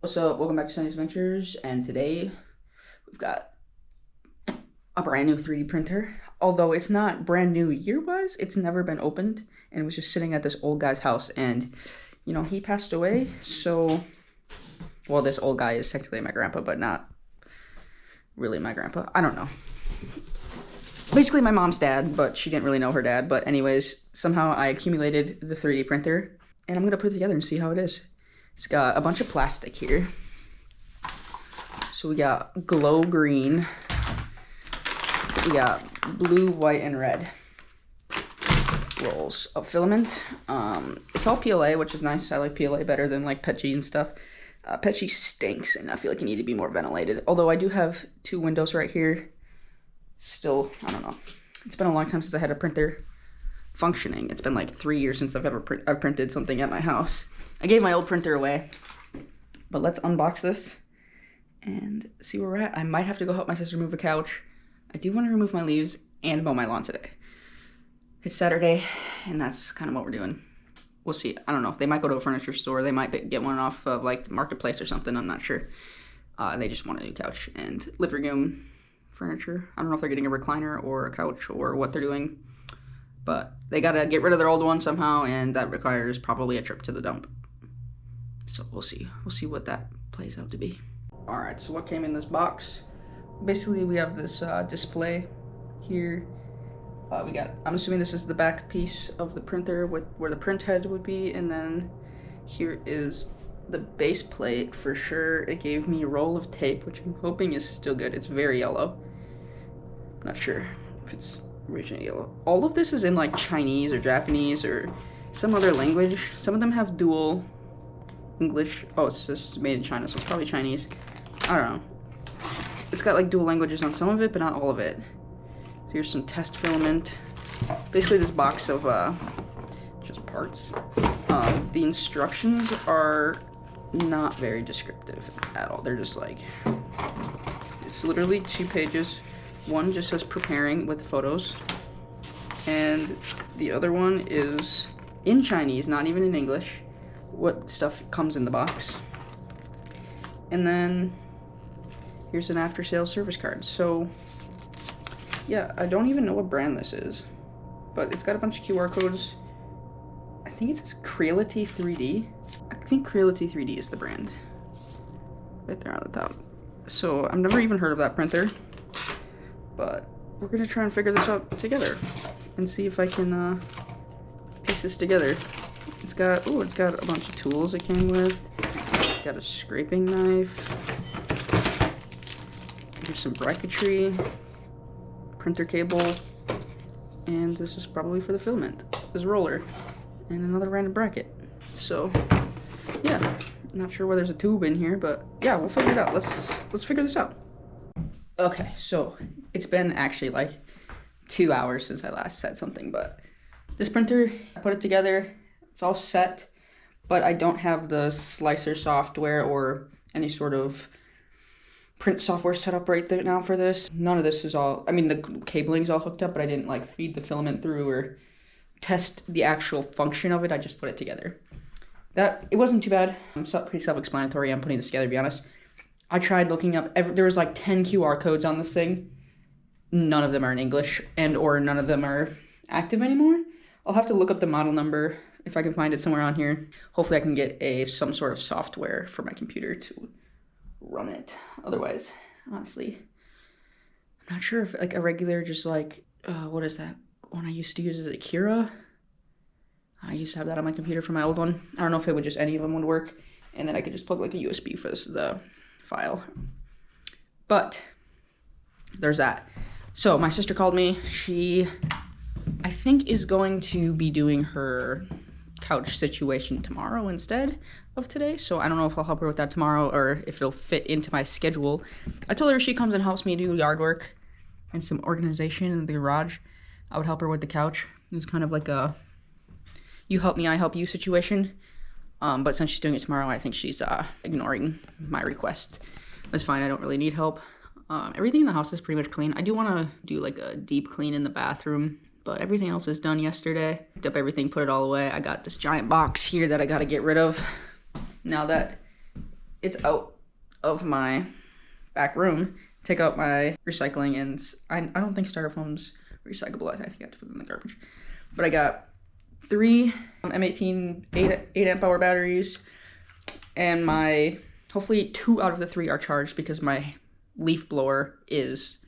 What's up? Welcome back to Sunny's Adventures, and today we've got a brand new 3D printer. Although it's not brand new year-wise, it's never been opened, and it was just sitting at this old guy's house, and, he passed away, so, well, this old guy is technically my grandpa, but not really my grandpa. I don't know. Basically my mom's dad, but she didn't really know her dad, but anyways, somehow I accumulated the 3D printer, and I'm gonna put it together and see how it is. It's got a bunch of plastic here. So we got glow green, we got blue, white, and red rolls of filament. It's all PLA, which is nice. I like PLA better than like PETG and stuff. PETG stinks, and I feel like you need to be more ventilated. Although I do have 2 windows right here. Still, I don't know. It's been a long time since I had a printer functioning. It's been like 3 years since I've printed something at my house. I gave my old printer away, but let's unbox this and see where we're at. I might have to go help my sister move a couch. I do want to remove my leaves and mow my lawn today. It's Saturday, and that's kind of what we're doing. We'll see. I don't know. They might go to a furniture store. They might get one off of like Marketplace or something. I'm not sure. They just want a new couch and living room furniture. I don't know if they're getting a recliner or a couch or what they're doing, but they gotta get rid of their old one somehow, and that requires probably a trip to the dump. So we'll see. We'll see what that plays out to be. All right, so what came in this box? Basically, we have this display here. I'm assuming this is the back piece of the printer with where the print head would be, and then here is the base plate for sure. It gave me a roll of tape, which I'm hoping is still good. It's very yellow. Not sure if it's originally yellow. All of this is in like Chinese or Japanese or some other language. Some of them have dual English. Oh, it's just made in China, so it's probably Chinese. I don't know. It's got like dual languages on some of it, but not all of it. So here's some test filament. Basically this box of just parts. The instructions are not very descriptive at all. They're just like, it's literally 2 pages. One just says preparing with photos, and the other one is in Chinese, not even in English, what stuff comes in the box. And then here's an after sales service card. So yeah, I don't even know what brand this is, but it's got a bunch of QR codes. I think it says Creality 3D. I think Creality 3D is the brand right there on the top. So I've never even heard of that printer, but we're gonna try and figure this out together and see if I can piece this together. It's got a bunch of tools it came with. Got a scraping knife. Here's some bracketry, printer cable, and this is probably for the filament. This roller, and another random bracket. So, yeah, not sure why there's a tube in here, but yeah, we'll figure it out. Let's figure this out. Okay, so it's been actually like 2 hours since I last said something, but this printer, I put it together. It's all set, but I don't have the slicer software or any sort of print software set up right there now for this. None of this is all, I mean, the cabling's all hooked up, but I didn't like feed the filament through or test the actual function of it. I just put it together. It wasn't too bad. It's pretty self-explanatory. I'm putting this together, to be honest. I tried looking up, there was like 10 QR codes on this thing. None of them are in English, or none of them are active anymore. I'll have to look up the model number if I can find it somewhere on here. Hopefully I can get some sort of software for my computer to run it. Otherwise, honestly, I'm not sure if like a regular, just like, what is that one I used to use? Is it Kira? I used to have that on my computer for my old one. I don't know if it would just, any of them would work. And then I could just plug like a USB for the file. But there's that. So my sister called me. She, I think, is going to be doing her couch situation tomorrow instead of today. So I don't know if I'll help her with that tomorrow or if it'll fit into my schedule. I told her if she comes and helps me do yard work and some organization in the garage, I would help her with the couch. It's kind of like a you help me, I help you situation. But since she's doing it tomorrow, I think she's ignoring my request. That's fine, I don't really need help. Everything in the house is pretty much clean. I do want to do like a deep clean in the bathroom, but everything else is done yesterday. Picked up everything, put it all away. I got this giant box here that I got to get rid of now that it's out of my back room. Take out my recycling, and I don't think styrofoam's recyclable. I think I have to put it in the garbage. But I got 3 M18 8 amp hour batteries, and my hopefully 2 out of the 3 are charged because my leaf blower is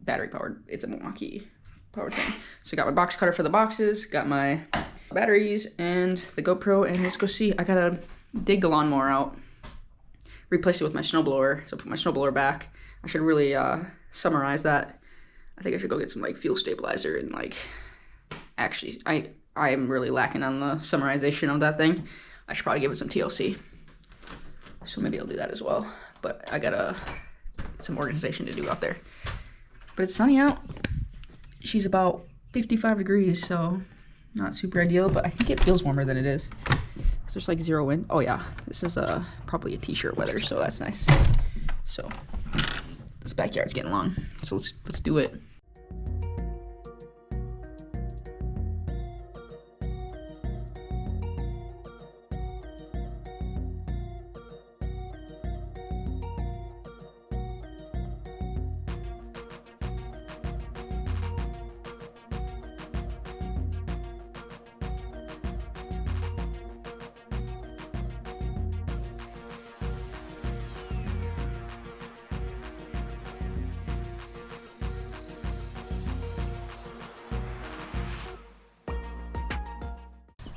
battery powered. It's a Milwaukee powered thing. So I got my box cutter for the boxes, got my batteries and the GoPro, and let's go see. I gotta dig the lawnmower out, replace it with my snowblower. So put my snowblower back. I should really summarize that. I think I should go get some like fuel stabilizer and like, actually I am really lacking on the summarization of that thing. I should probably give it some TLC. So maybe I'll do that as well. But I got some organization to do out there. But it's sunny out. She's about 55 degrees, so not super ideal, but I think it feels warmer than it is. So there's like 0 wind. Oh yeah, this is probably a t-shirt weather, so that's nice. So this backyard's getting long, so let's do it.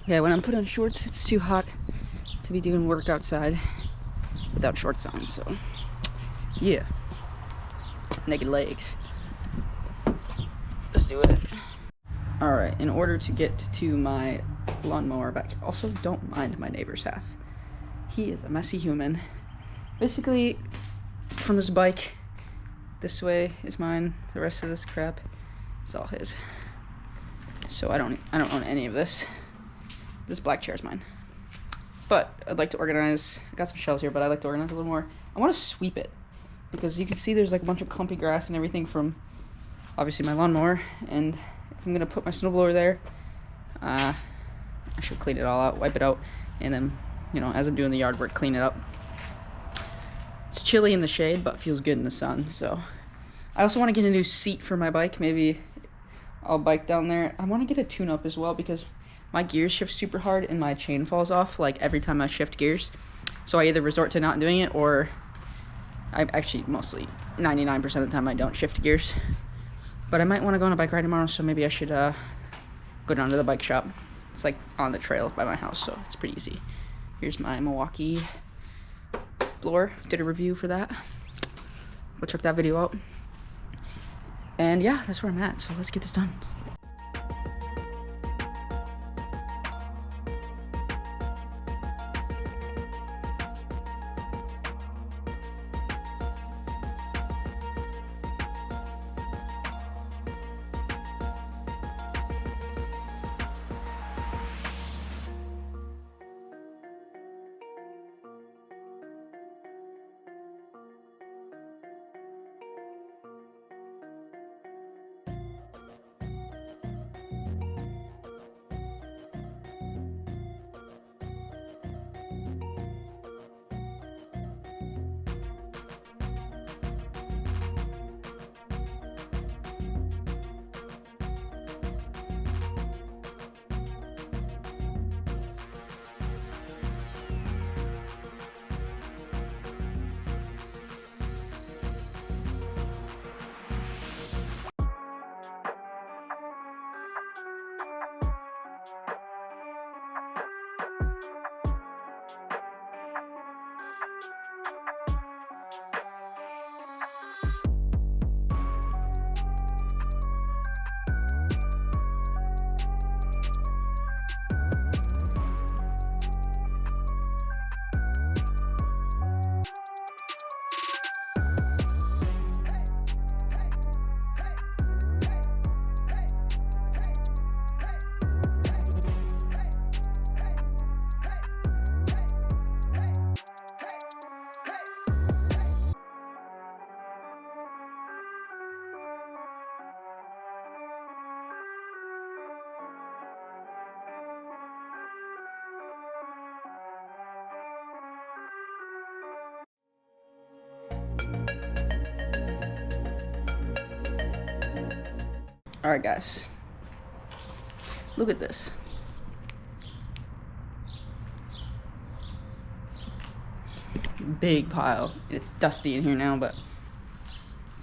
Yeah, when I'm put on shorts, it's too hot to be doing work outside without shorts on, so yeah. Naked legs. Let's do it. Alright, in order to get to my lawnmower back, also don't mind my neighbor's half. He is a messy human. Basically, from this bike, this way is mine. The rest of this crap is all his. So I don't own any of this. This black chair is mine. But I'd like to organize, I got some shelves here, but I'd like to organize a little more. I want to sweep it, because you can see there's like a bunch of clumpy grass and everything from, obviously, my lawnmower. And if I'm going to put my snowblower there, I should clean it all out, wipe it out, and then, you know, as I'm doing the yard work, clean it up. It's chilly in the shade, but feels good in the sun, so. I also want to get a new seat for my bike. Maybe I'll bike down there. I want to get a tune-up as well, because my gears shift super hard and my chain falls off like every time I shift gears. So I either resort to not doing it, or I actually mostly 99% of the time I don't shift gears. But I might want to go on a bike ride tomorrow, so maybe I should go down to the bike shop. It's like on the trail by my house, so it's pretty easy. Here's my Milwaukee blower. Did a review for that. Go check that video out. And yeah, that's where I'm at, so let's get this done. Alright guys, look at this. Big pile. It's dusty in here now, but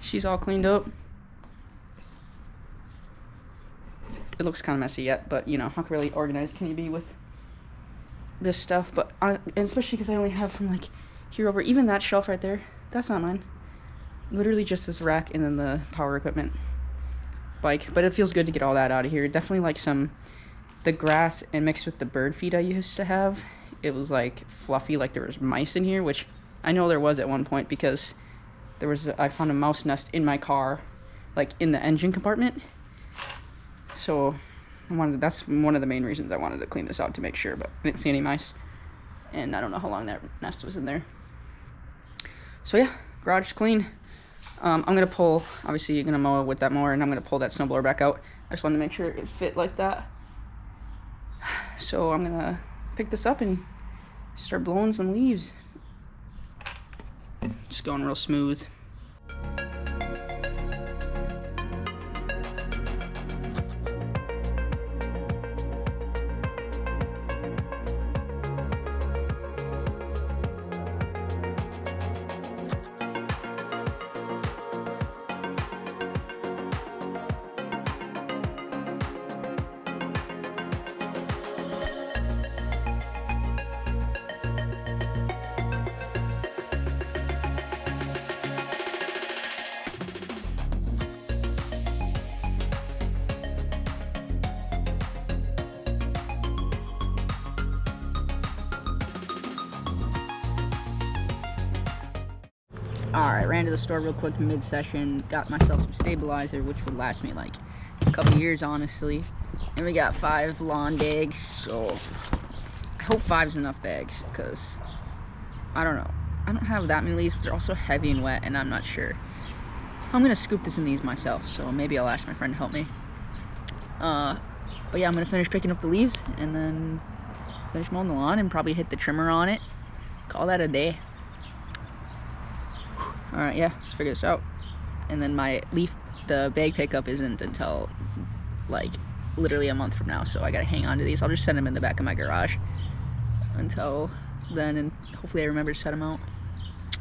she's all cleaned up. It looks kind of messy yet, but you know, how really organized can you be with this stuff? But and especially because I only have from like here over, even that shelf right there, that's not mine. Literally just this rack and then the power equipment bike. But it feels good to get all that out of here. Definitely like the grass and mixed with the bird feed I used to have. It was like fluffy, like there was mice in here, which I know there was at one point because I found a mouse nest in my car, like in the engine compartment. So that's one of the main reasons I wanted to clean this out, to make sure, but I didn't see any mice. And I don't know how long that nest was in there. So yeah, garage is clean. I'm gonna pull, obviously you're gonna mow with that mower, and I'm gonna pull that snowblower back out. I just wanted to make sure it fit like that. So I'm gonna pick this up and start blowing some leaves. Just going real smooth. Alright, ran to the store real quick mid-session, got myself some stabilizer, which would last me like a couple years, honestly. And we got 5 lawn bags, so I hope 5's enough bags, because I don't know. I don't have that many leaves, but they're also heavy and wet, and I'm not sure. I'm going to scoop this in these myself, so maybe I'll ask my friend to help me. But yeah, I'm going to finish picking up the leaves, and then finish mowing the lawn, and probably hit the trimmer on it. Call that a day. Alright, yeah, let's figure this out. And then the bag pickup isn't until like literally a month from now, so I gotta hang on to these. I'll just set them in the back of my garage until then, and hopefully I remember to set them out.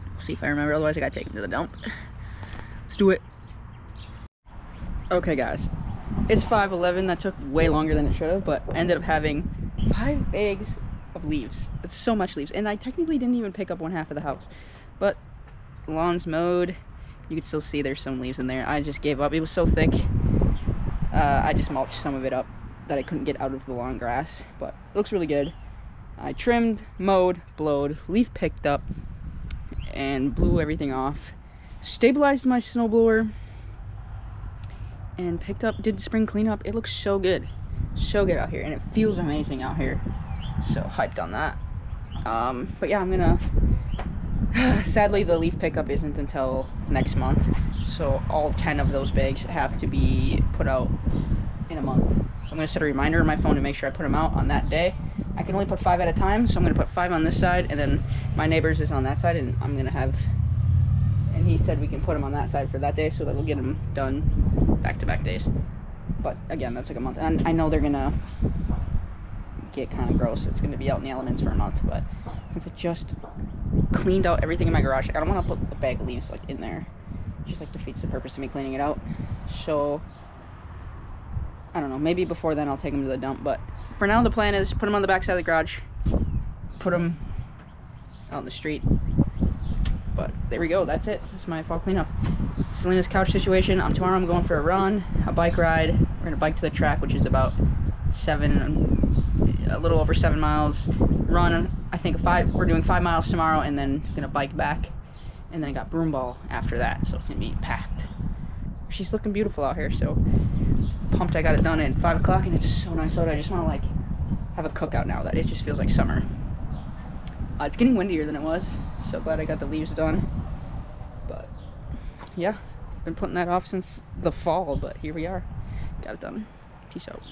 We'll see if I remember, otherwise I gotta take them to the dump. Let's do it. Okay guys, it's 5:11. That took way longer than it should have, but I ended up having 5 bags of leaves. It's so much leaves, and I technically didn't even pick up one half of the house, but the lawn's mowed. You can still see there's some leaves in there. I just gave up. It was so thick. I just mulched some of it up that I couldn't get out of the lawn grass, but it looks really good. I trimmed, mowed, blowed, leaf picked up, and blew everything off. Stabilized my snowblower, and did spring cleanup. It looks so good. So good out here, and it feels amazing out here. So hyped on that. But yeah, I'm gonna sadly the leaf pickup isn't until next month, so all 10 of those bags have to be put out in a month. So I'm gonna set a reminder on my phone to make sure I put them out on that day. I can only put 5 at a time, so I'm gonna put 5 on this side, and then my neighbor's is on that side, and I'm gonna have, and he said we can put them on that side for that day, so that we'll get them done back-to-back days. But again, that's like a month, and I know they're gonna get kind of gross. It's gonna be out in the elements for a month, but since I just cleaned out everything in my garage, I don't want to put the bag of leaves like in there. It just like defeats the purpose of me cleaning it out. So I don't know, maybe before then I'll take them to the dump, but for now the plan is put them on the back side of the garage, put them out in the street. But there we go, that's it. That's my fall cleanup. Selena's couch situation. Tomorrow I'm going for a run, a bike ride. We're gonna bike to the track, which is about a little over 7 miles. Run, I think we're doing 5 miles tomorrow, and then gonna bike back, and then I got broom ball after that, so it's gonna be packed. She's looking beautiful out here, so pumped I got it done at 5 o'clock, and it's so nice out. I just want to like have a cookout now that it just feels like summer. It's getting windier than it was, so glad I got the leaves done. But yeah, been putting that off since the fall, but here we are. Got it done. Peace out.